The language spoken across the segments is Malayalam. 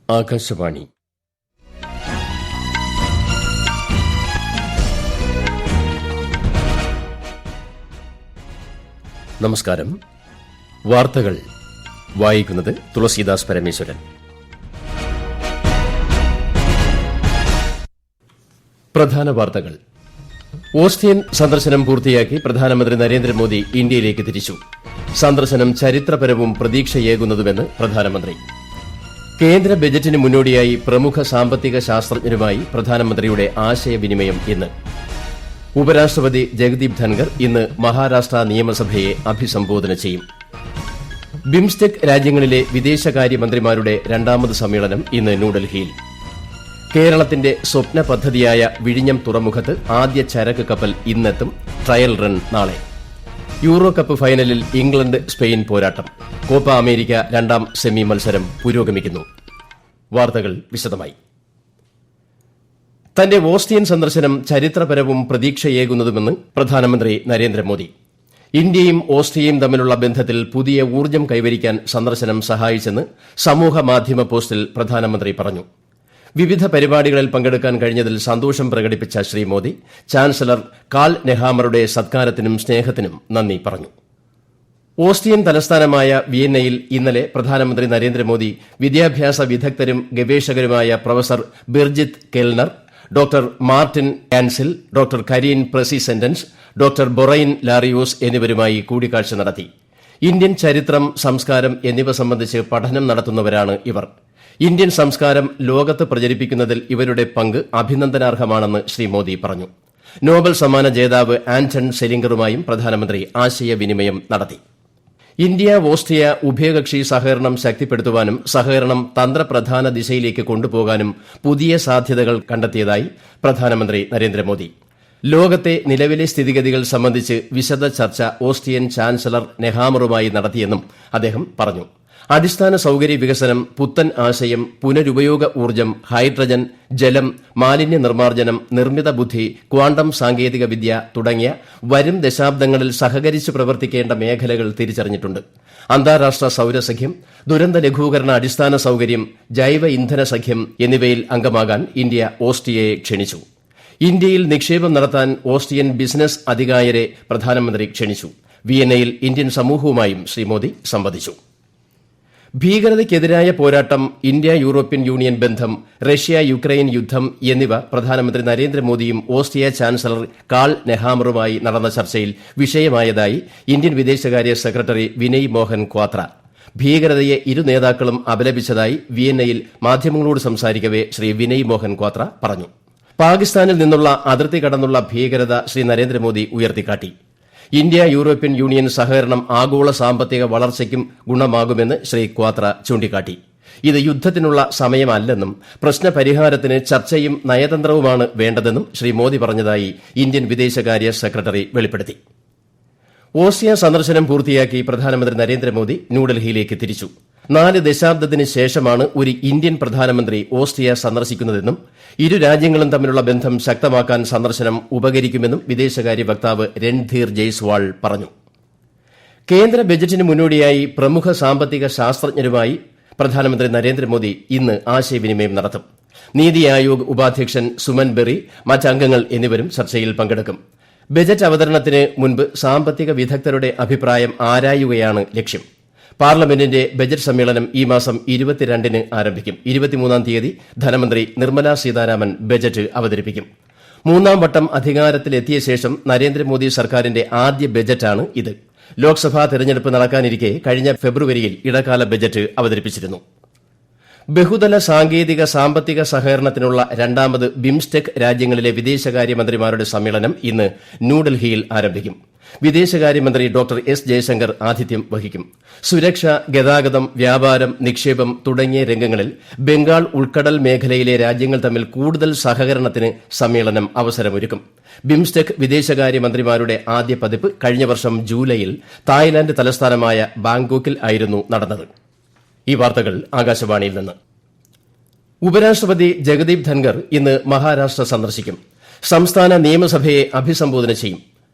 ആകാശവാണി. നമസ്കാരം. വാർത്തകൾ വായിക്കുന്നത് തുളസീദാസ് പരമേശ്വരൻ. പ്രധാന വാർത്തകൾ. ഓസ്ട്രിയൻ സന്ദർശനം പൂർത്തിയാക്കി പ്രധാനമന്ത്രി നരേന്ദ്രമോദി ഇന്ത്യയിലേക്ക് തിരിച്ചു. സന്ദർശനം ചരിത്രപരവും പ്രതീക്ഷയേകുന്നതുമെന്ന് പ്രധാനമന്ത്രി. കേന്ദ്ര ബജറ്റിന് മുന്നോടിയായി പ്രമുഖ സാമ്പത്തിക ശാസ്ത്രജ്ഞരുമായി പ്രധാനമന്ത്രിയുടെ ആശയവിനിമയം ഇന്ന്. ഉപരാഷ്ട്രപതി ജഗദീപ് ധൻഖർ ഇന്ന് മഹാരാഷ്ട്ര നിയമസഭയെ അഭിസംബോധന ചെയ്യും. ബിംസ്റ്റെക് രാജ്യങ്ങളിലെ വിദേശകാര്യമന്ത്രിമാരുടെ രണ്ടാമത് സമ്മേളനം ഇന്ന് ന്യൂഡൽഹിയിൽ. കേരളത്തിന്റെ സ്വപ്ന പദ്ധതിയായ വിഴിഞ്ഞം തുറമുഖത്ത് ആദ്യ ചരക്ക് കപ്പൽ ഇന്നെത്തും. ട്രയൽ റൺ നാളെ. യൂറോ കപ്പ് ഫൈനലിൽ ഇംഗ്ലണ്ട് സ്പെയിൻ പോരാട്ടം. കോപ്പ അമേരിക്ക രണ്ടാം സെമി മത്സരം പുരോഗമിക്കുന്നു. വാർത്തകൾ വിശദമായി. തന്റെ ഓസ്ട്രിയൻ സന്ദർശനം ചരിത്രപരവും പ്രതീക്ഷയേകുന്നതുമെന്ന് പ്രധാനമന്ത്രി നരേന്ദ്രമോദി. ഇന്ത്യയും ഓസ്ട്രിയയും തമ്മിലുള്ള ബന്ധത്തിൽ പുതിയ ഊർജ്ജം കൈവരിക്കാൻ സന്ദർശനം സഹായിച്ചെന്ന് സമൂഹമാധ്യമ പോസ്റ്റിൽ പ്രധാനമന്ത്രി പറഞ്ഞു. വിവിധ പരിപാടികളിൽ പങ്കെടുക്കാൻ കഴിഞ്ഞതിൽ സന്തോഷം പ്രകടിപ്പിച്ച ശ്രീ മോദി ചാൻസലർ കാൾ നെഹാമറുടെ സത്കാരത്തിനും സ്നേഹത്തിനും നന്ദി പറഞ്ഞു. ഓസ്ട്രിയൻ തലസ്ഥാനമായ വിയന്നയിൽ ഇന്നലെ പ്രധാനമന്ത്രി നരേന്ദ്രമോദി വിദ്യാഭ്യാസ വിദഗ്ധരും ഗവേഷകരുമായ professor Birgit Kellner, doctor Martin Gaenszle, doctor Karin Preisendanz, doctor Borayin Larios എന്നിവരുമായി കൂടിക്കാഴ്ച നടത്തി. ഇന്ത്യൻ ചരിത്രം, സംസ്കാരം എന്നിവ സംബന്ധിച്ച് പഠനം നടത്തുന്നവരാണ് ഇവർ. ഇന്ത്യൻ സംസ്കാരം ലോകത്ത് പ്രചരിപ്പിക്കുന്നതിൽ ഇവരുടെ പങ്ക് അഭിനന്ദനാർഹമാണെന്ന് ശ്രീ മോദി പറഞ്ഞു. നോബൽ സമ്മാന ജേതാവ് ആന്റൺ സെലിംഗറുമായും പ്രധാനമന്ത്രി ആശയവിനിമയം നടത്തി. ഇന്ത്യ ഓസ്ട്രിയ ഉഭയകക്ഷി സഹകരണം ശക്തിപ്പെടുത്തുവാനും സഹകരണം തന്ത്രപ്രധാന ദിശയിലേക്ക് കൊണ്ടുപോകാനും പുതിയ സാധ്യതകൾ കണ്ടെത്തിയതായി പ്രധാനമന്ത്രി നരേന്ദ്രമോദി. ലോകത്തെ നിലവിലെ സ്ഥിതിഗതികൾ സംബന്ധിച്ച് വിശദ ചർച്ച ഓസ്ട്രിയൻ ചാൻസലർ നെഹാമറുമായി നടത്തിയെന്നും അദ്ദേഹം പറഞ്ഞു. അടിസ്ഥാന സൌകര്യ വികസനം, പുത്തൻ ആശയം, പുനരുപയോഗ ഊർജ്ജം, ഹൈഡ്രജൻ, ജലം, മാലിന്യ നിർമ്മാർജ്ജനം, നിർമ്മിത ബുദ്ധി, ക്വാണ്ടം സാങ്കേതിക വിദ്യ തുടങ്ങിയ വരും ദശാബ്ദങ്ങളിൽ സഹകരിച്ച് പ്രവർത്തിക്കേണ്ട മേഖലകൾ തിരിച്ചറിഞ്ഞിട്ടുണ്ട്. അന്താരാഷ്ട്ര സൌരസഖ്യം, ദുരന്ത ലഘൂകരണ അടിസ്ഥാന സൌകര്യം, ജൈവ ഇന്ധന സഖ്യം എന്നിവയിൽ അംഗമാകാൻ ഇന്ത്യ ഓസ്ട്രിയയെ ക്ഷണിച്ചു. ഇന്ത്യയിൽ നിക്ഷേപം നടത്താൻ ഓസ്ട്രിയൻ ബിസിനസ് അധികായരെ പ്രധാനമന്ത്രി ക്ഷണിച്ചു. വിയന്നയിൽ ഇന്ത്യൻ സമൂഹവുമായും ശ്രീ മോദി സംവദിച്ചു. ഭീകരതയ്ക്കെതിരായ പോരാട്ടം, ഇന്ത്യ യൂറോപ്യൻ യൂണിയൻ ബന്ധം, റഷ്യ യുക്രൈൻ യുദ്ധം എന്നിവ പ്രധാനമന്ത്രി നരേന്ദ്രമോദിയും ഓസ്ട്രിയ ചാൻസലർ കാൾ നെഹാമറുമായി നടന്ന ചർച്ചയിൽ വിഷയമായതായി ഇന്ത്യൻ വിദേശകാര്യ സെക്രട്ടറി വിനയ് മോഹൻ ക്വാത്ര. ഭീകരതയെ ഇരു നേതാക്കളും അപലപിച്ചതായി വിയന്നയിൽ മാധ്യമങ്ങളോട് സംസാരിക്കവെ ശ്രീ വിനയ് മോഹൻ ക്വാത്ര പറഞ്ഞു. പാകിസ്ഥാനിൽ നിന്നുള്ള അതിർത്തി കടന്നുള്ള ഭീകരത ശ്രീ നരേന്ദ്രമോദി ഉയർത്തിക്കാട്ടി. ഇന്ത്യ യൂറോപ്യൻ യൂണിയൻ സഹകരണം ആഗോള സാമ്പത്തിക വളർച്ചയ്ക്കും ഗുണമാകുമെന്ന് ശ്രീ ക്വാത്ര ചൂണ്ടിക്കാട്ടി. ഇത് യുദ്ധത്തിനുള്ള സമയമല്ലെന്നും പ്രശ്നപരിഹാരത്തിന് ചർച്ചയും നയതന്ത്രവുമാണ് വേണ്ടതെന്നും ശ്രീ മോദി പറഞ്ഞതായി ഇന്ത്യൻ വിദേശകാര്യ സെക്രട്ടറി വെളിപ്പെടുത്തി. ഓസ്ട്രിയ സന്ദർശനം പൂർത്തിയാക്കി പ്രധാനമന്ത്രി നരേന്ദ്രമോദി ന്യൂഡൽഹിയിലേക്ക് തിരിച്ചു. 4 ദശാബ്ദത്തിന് ശേഷമാണ് ഒരു ഇന്ത്യൻ പ്രധാനമന്ത്രി ഓസ്ട്രിയ സന്ദർശിക്കുന്നതെന്നും ഇരു രാജ്യങ്ങളും തമ്മിലുള്ള ബന്ധം ശക്തമാക്കാൻ സന്ദർശനം ഉപകരിക്കുമെന്നും വിദേശകാര്യ വക്താവ് രൺധീർ ജയ്സ്വാൾ പറഞ്ഞു. കേന്ദ്ര ബജറ്റിന് മുന്നോടിയായി പ്രമുഖ സാമ്പത്തിക ശാസ്ത്രജ്ഞരുമായി പ്രധാനമന്ത്രി നരേന്ദ്രമോദി ഇന്ന് ആശയവിനിമയം നടത്തും. നീതി ആയോഗ് ഉപാധ്യക്ഷൻ സുമൻ ബെറി, മറ്റംഗങ്ങൾ എന്നിവരും ചർച്ചയിൽ പങ്കെടുക്കും. ബജറ്റ് അവതരണത്തിന് മുൻപ് സാമ്പത്തിക വിദഗ്ധരുടെ അഭിപ്രായം ആരായുകയാണ് ലക്ഷ്യം. പാർലമെന്റിന്റെ ബജറ്റ് സമ്മേളനം ഈ മാസം 22-ന് ആരംഭിക്കും. 23-ാം തീയതി ധനമന്ത്രി നിർമ്മലാ സീതാരാമൻ ബജറ്റ് അവതരിപ്പിക്കും. 3-ാം വട്ടം അധികാരത്തിലെത്തിയ ശേഷം നരേന്ദ്രമോദി സർക്കാരിന്റെ ആദ്യ ബജറ്റാണ് ഇത്. ലോക്സഭാ തെരഞ്ഞെടുപ്പ് നടക്കാനിരിക്കെ കഴിഞ്ഞ ഫെബ്രുവരിയിൽ ഇടക്കാല ബജറ്റ് അവതരിപ്പിച്ചിരുന്നു. ബഹുതല സാങ്കേതിക സാമ്പത്തിക സഹകരണത്തിനുള്ള രണ്ടാമത് ബിംസ്റ്റെക് രാജ്യങ്ങളിലെ വിദേശകാര്യമന്ത്രിമാരുടെ സമ്മേളനം ഇന്ന് ന്യൂഡൽഹിയിൽ ആരംഭിക്കും. വിദേശകാര്യമന്ത്രി ഡോക്ടർ എസ് ജയശങ്കർ ആതിഥ്യം വഹിക്കും. സുരക്ഷ, ഗതാഗതം, വ്യാപാരം, നിക്ഷേപം തുടങ്ങിയ രംഗങ്ങളിൽ ബംഗാൾ ഉൾക്കടൽ മേഖലയിലെ രാജ്യങ്ങൾ തമ്മിൽ കൂടുതൽ സഹകരണത്തിന് സമ്മേളനം അവസരമൊരുക്കും. ബിംസ്റ്റെക് വിദേശകാര്യമന്ത്രിമാരുടെ ആദ്യ പതിപ്പ് കഴിഞ്ഞ വർഷം ജൂലൈയിൽ തായ്ലാന്റ് തലസ്ഥാനമായ ബാങ്കോക്കിൽ ആയിരുന്നു നടന്നത്. ഈ വാർത്തകൾ ആകാശവാണിയിൽ നിന്ന്. ഉപരാഷ്ട്രപതി ജഗദീപ് ധൻഖർ ഇന്ന് മഹാരാഷ്ട്ര സന്ദർശിക്കും. സംസ്ഥാന നിയമസഭയെ അഭിസംബോധന ചെയ്യും.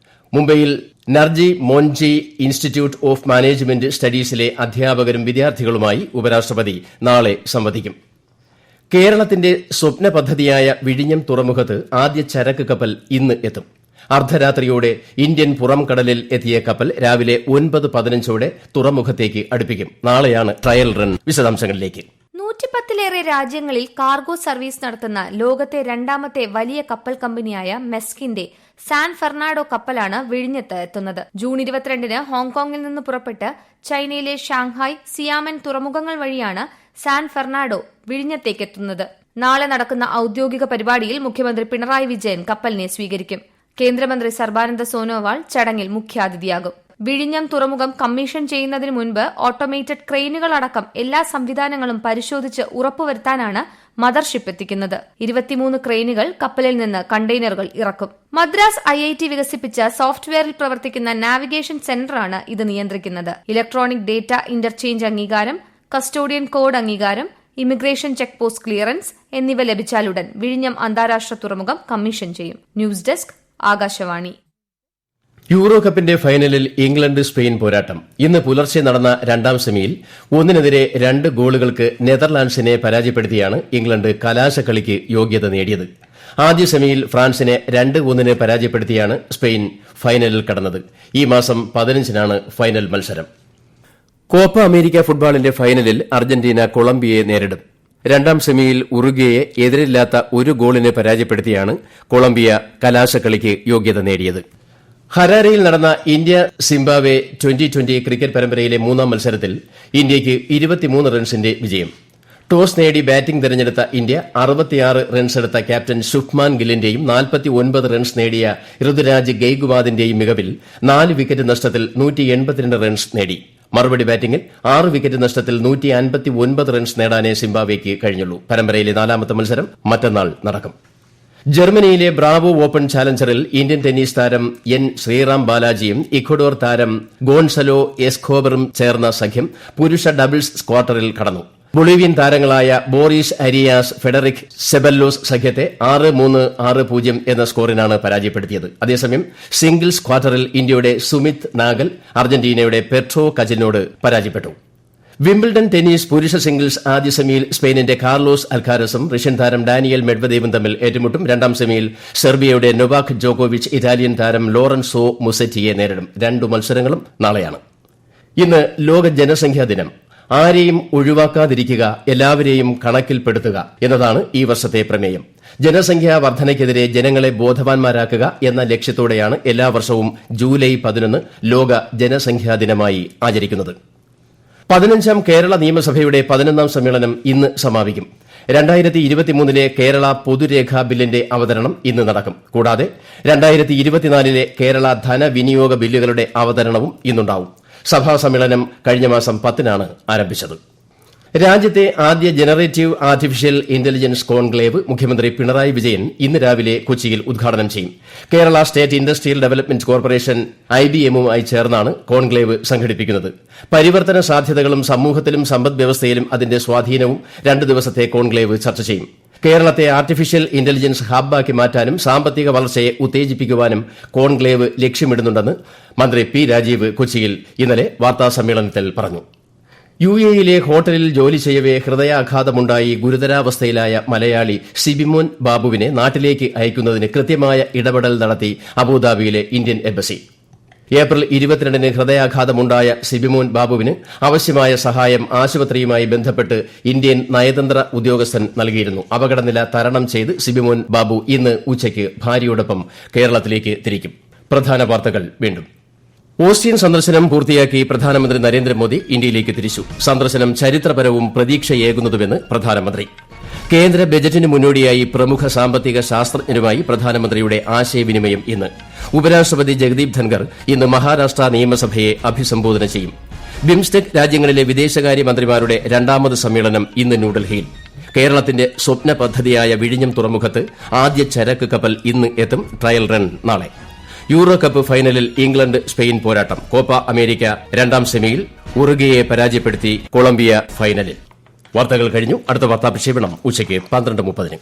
മുംബൈയിൽ നർജി മോൻജി ഇൻസ്റ്റിറ്റ്യൂട്ട് ഓഫ് മാനേജ്മെന്റ് സ്റ്റഡീസിലെ അധ്യാപകരും വിദ്യാർത്ഥികളുമായി ഉപരാഷ്ട്രപതി നാളെ സംവദിക്കും. കേരളത്തിന്റെ സ്വപ്ന പദ്ധതിയായ വിഴിഞ്ഞം തുറമുഖത്ത് ആദ്യ ചരക്ക് കപ്പൽ ഇന്ന് എത്തും. അർദ്ധരാത്രിയോടെ ഇന്ത്യൻ പുറംകടലിൽ എത്തിയ കപ്പൽ രാവിലെ 9:15 തുറമുഖത്തേക്ക് അടുപ്പിക്കും. നാളെയാണ് ട്രയൽ റൺ. വിശദാംശങ്ങളിലേക്ക്. 110-ലേറെ രാജ്യങ്ങളിൽ കാർഗോ സർവീസ് നടത്തുന്ന ലോകത്തെ രണ്ടാമത്തെ വലിയ കപ്പൽ കമ്പനിയായ മെസ്കിന്റെ സാൻ ഫെർണാഡോ കപ്പലാണ് വിഴിഞ്ഞത്ത് എത്തുന്നത്. ജൂൺ 22-ന് ഹോങ്കോങ്ങിൽ നിന്ന് പുറപ്പെട്ട് ചൈനയിലെ ഷാങ്ഹായ്, സിയാമൻ തുറമുഖങ്ങൾ വഴിയാണ് സാൻ ഫെർണാഡോ വിഴിഞ്ഞത്തേക്കെത്തുന്നത്. നാളെ നടക്കുന്ന ഔദ്യോഗിക പരിപാടിയിൽ മുഖ്യമന്ത്രി പിണറായി വിജയൻ കപ്പലിനെ സ്വീകരിക്കും. കേന്ദ്രമന്ത്രി സർബാനന്ദ സോനോവാൾ ചടങ്ങിൽ മുഖ്യാതിഥിയാകും. വിഴിഞ്ഞം തുറമുഖം കമ്മീഷൻ ചെയ്യുന്നതിന് മുൻപ് ഓട്ടോമേറ്റഡ് ക്രെയിനുകളടക്കം എല്ലാ സംവിധാനങ്ങളും പരിശോധിച്ച് ഉറപ്പുവരുത്താനാണ് മദർഷിപ്പ് എത്തിക്കുന്നത്. 23 ക്രെയിനുകൾ കപ്പലിൽ നിന്ന് കണ്ടെയ്നറുകൾ ഇറക്കും. മദ്രാസ് IIT വികസിപ്പിച്ച സോഫ്റ്റ്വെയറിൽ പ്രവർത്തിക്കുന്ന നാവിഗേഷൻ സെന്ററാണ് ഇത് നിയന്ത്രിക്കുന്നത്. ഇലക്ട്രോണിക് ഡേറ്റ ഇന്റർചേഞ്ച് അംഗീകാരം, കസ്റ്റോഡിയൻ കോഡ് അംഗീകാരം, ഇമിഗ്രേഷൻ ചെക്ക് പോസ്റ്റ് ക്ലിയറൻസ് എന്നിവ ലഭിച്ചാലുടൻ വിഴിഞ്ഞം അന്താരാഷ്ട്ര തുറമുഖം കമ്മീഷൻ ചെയ്യും. News desk, Akashvani. യൂറോ കപ്പിന്റെ ഫൈനലിൽ ഇംഗ്ലണ്ട് സ്പെയിൻ പോരാട്ടം. ഇന്ന് പുലർച്ചെ നടന്ന രണ്ടാം സെമിയിൽ 1-നെതിരെ 2 ഗോളുകൾക്ക് നെതർലാൻഡ്സിനെ പരാജയപ്പെടുത്തിയാണ് ഇംഗ്ലണ്ട് കലാശക്കളിക്ക് യോഗ്യത നേടിയത്. ആദ്യ സെമിയിൽ ഫ്രാൻസിനെ 2-1 പരാജയപ്പെടുത്തിയാണ് സ്പെയിൻ ഫൈനലിൽ കടന്നത്. ഈ മാസം 15-നാണ് ഫൈനൽ മത്സരം. കോപ്പ അമേരിക്ക ഫുട്ബോളിന്റെ ഫൈനലിൽ അർജന്റീന കൊളംബിയയെ നേരിടും. രണ്ടാം സെമിയിൽ ഉറുഗ്വേയെ എതിരില്ലാത്ത 1 ഗോളിന് പരാജയപ്പെടുത്തിയാണ് കൊളംബിയ കലാശക്കളിക്ക് യോഗ്യത നേടിയത്. ഹരാരയിൽ നടന്ന ഇന്ത്യ സിംബാബ്വെ 2020 ക്രിക്കറ്റ് പരമ്പരയിലെ 3-ാം മത്സരത്തിൽ ഇന്ത്യയ്ക്ക് 23 റൺസിന്റെ വിജയം. ടോസ് നേടി ബാറ്റിംഗ് തെരഞ്ഞെടുത്ത ഇന്ത്യ 66 റൺസെടുത്ത ക്യാപ്റ്റൻ ശുഭ്മാൻ ഗില്ലിന്റെയും 49 റൺസ് നേടിയ ഋതുരാജ് ഗെയ്ക്വാദിന്റെയും മികവിൽ 4 വിക്കറ്റ് നഷ്ടത്തിൽ 182 റൺസ് നേടി. മറുപടി ബാറ്റിംഗിൽ 6 വിക്കറ്റ് നഷ്ടത്തിൽ 159 റൺസ് നേടാനേ സിംബാബ്വെയ്ക്ക് കഴിഞ്ഞുള്ളൂ. പരമ്പരയിലെ 4ാമത്തെ മത്സരം മറ്റന്നാൾ നടക്കും. ജർമ്മനിയിലെ ബ്രാവോ ഓപ്പൺ ചാലഞ്ചറിൽ ഇന്ത്യൻ ടെന്നീസ് താരം എൻ ശ്രീറാം ബാലാജിയും ഇക്വഡോർ താരം ഗോൺസലോ എസ്കോബറും ചേർന്ന സഖ്യം പുരുഷ ഡബിൾസ് ക്വാർട്ടറിൽ കടന്നു. ബൊളീവിയൻ താരങ്ങളായ ബോറിസ് അരിയാസ്, ഫെഡറിക് സെബല്ലോസ് സഖ്യത്തെ 6-3, 6-0 എന്ന സ്കോറിനാണ് പരാജയപ്പെടുത്തിയത്. അതേസമയം സിംഗിൾസ് ക്വാർട്ടറിൽ ഇന്ത്യയുടെ സുമിത് നാഗൽ അർജന്റീനയുടെ പെട്രോ കജിനോട് പരാജയപ്പെട്ടു. വിംബിൾഡൺ ടെന്നീസ് പുരുഷ സിംഗിൾസ് ആദ്യ സെമിയിൽ സ്പെയിനിന്റെ കാർലോസ് അൽക്കാരസും റഷ്യൻ താരം ഡാനിയൽ മെഡ്വദേവും തമ്മിൽ ഏറ്റുമുട്ടും. രണ്ടാം സെമിയിൽ സെർബിയയുടെ നൊവാക് ജോക്കോവിച്ച് ഇറ്റാലിയൻ താരം ലോറൻസോ മുസെറ്റിയെ നേരിടും. 2 മത്സരങ്ങളും നാളെയാണ്. ഇന്ന് ലോക ജനസംഖ്യാ ദിനം. ആരെയും ഒഴിവാക്കാതിരിക്കുക, എല്ലാവരെയും കണക്കിൽപ്പെടുത്തുക എന്നതാണ് ഈ വർഷത്തെ പ്രമേയം. ജനസംഖ്യാ വർധനയ്ക്കെതിരെ ജനങ്ങളെ ബോധവാന്മാരാക്കുക എന്ന ലക്ഷ്യത്തോടെയാണ് എല്ലാ വർഷവും ജൂലൈ 11 ലോക ജനസംഖ്യാ ദിനമായി ആചരിക്കുന്നത്. 15ാം കേരള നിയമസഭയുടെ 11ാം സമ്മേളനം ഇന്ന് സമാപിക്കും. 2023 കേരള പൊതുരേഖാ ബില്ലിന്റെ അവതരണം ഇന്ന് നടക്കും. കൂടാതെ 2024 കേരള ധനവിനിയോഗ ബില്ലുകളുടെ അവതരണവും ഇന്നുണ്ടാവും. സഭാ സമ്മേളനം കഴിഞ്ഞ മാസം 10-നാണ് ആരംഭിച്ചത്. രാജ്യത്തെ ആദ്യ ജനറേറ്റീവ് ആർട്ടിഫിഷ്യൽ ഇന്റലിജൻസ് കോൺക്ലേവ് മുഖ്യമന്ത്രി പിണറായി വിജയൻ ഇന്ന് രാവിലെ കൊച്ചിയിൽ ഉദ്ഘാടനം ചെയ്യും. Kerala state industrial development corporation IBMുമായി ചേർന്നാണ് കോൺക്ലേവ് സംഘടിപ്പിക്കുന്നത്. പരിവർത്തന സാധ്യതകളും സമൂഹത്തിലും സമ്പദ്വ്യവസ്ഥയിലും അതിന്റെ സ്വാധീനവും 2 ദിവസത്തെ കോൺക്ലേവ് ചർച്ച ചെയ്യും. കേരളത്തെ ആർട്ടിഫിഷ്യൽ ഇന്റലിജൻസ് ഹബ്ബാക്കി മാറ്റാനും സാമ്പത്തിക വളർച്ചയെ ഉത്തേജിപ്പിക്കുവാനും കോൺക്ലേവ് ലക്ഷ്യമിടുന്നുണ്ടെന്ന് മന്ത്രി P. രാജീവ് കൊച്ചിയിൽ ഇന്നലെ വാർത്താസമ്മേളനത്തിൽ പറഞ്ഞു. UAEയിലെ ഹോട്ടലിൽ ജോലി ചെയ്യവേ ഹൃദയാഘാതമുണ്ടായി ഗുരുതരാവസ്ഥയിലായ മലയാളി സിബിമോൻ ബാബുവിനെ നാട്ടിലേക്ക് അയക്കുന്നതിന് കൃത്യമായ ഇടപെടൽ നടത്തി അബുദാബിയിലെ ഇന്ത്യൻ എംബസി. ഏപ്രിൽ 22-ന് ഹൃദയാഘാതമുണ്ടായ സിബിമോൻ ബാബുവിന് ആവശ്യമായ സഹായം ആശുപത്രിയുമായി ബന്ധപ്പെട്ട് ഇന്ത്യൻ നയതന്ത്ര ഉദ്യോഗസ്ഥൻ നൽകിയിരുന്നു. അപകടനില തരണം ചെയ്ത് സിബിമോൻ ബാബു ഇന്ന് ഉച്ചയ്ക്ക് ഭാര്യയോടൊപ്പം കേരളത്തിലേക്ക് തിരിക്കും. പ്രധാന വാർത്തകൾ വീണ്ടും. ഓസ്ട്രിയൻ സന്ദർശനം പൂർത്തിയാക്കി പ്രധാനമന്ത്രി നരേന്ദ്രമോദി ഇന്ത്യയിലേക്ക് തിരിച്ചു. സന്ദർശനം ചരിത്രപരവും പ്രതീക്ഷയേകുന്നതുമെന്ന് പ്രധാനമന്ത്രി. കേന്ദ്ര ബജറ്റിന് മുന്നോടിയായി പ്രമുഖ സാമ്പത്തിക ശാസ്ത്രജ്ഞരുമായി പ്രധാനമന്ത്രിയുടെ ആശയവിനിമയം ഇന്ന്. ഉപരാഷ്ട്രപതി ജഗദീപ് ധൻഖർ ഇന്ന് മഹാരാഷ്ട്ര നിയമസഭയെ അഭിസംബോധന ചെയ്യും. ബിംസ്റ്റെക് രാജ്യങ്ങളിലെ വിദേശകാര്യമന്ത്രിമാരുടെ 2ാമത് സമ്മേളനം ഇന്ന് ന്യൂഡൽഹിയിൽ. കേരളത്തിന്റെ സ്വപ്ന പദ്ധതിയായ വിഴിഞ്ഞം തുറമുഖത്ത് ആദ്യ ചരക്ക് കപ്പൽ ഇന്ന് എത്തും. ട്രയൽ റൺ നാളെ. യൂറോ കപ്പ് ഫൈനലിൽ ഇംഗ്ലണ്ട് സ്പെയിൻ പോരാട്ടം. കോപ്പ അമേരിക്ക 2ാം സെമിയിൽ ഉറുഗ്വേയെ പരാജയപ്പെടുത്തി കൊളംബിയ ഫൈനലിൽ. വാർത്തകൾ കഴിഞ്ഞു. അടുത്ത വാർത്താ പ്രക്ഷേപണം ഉച്ചയ്ക്ക് 12:30.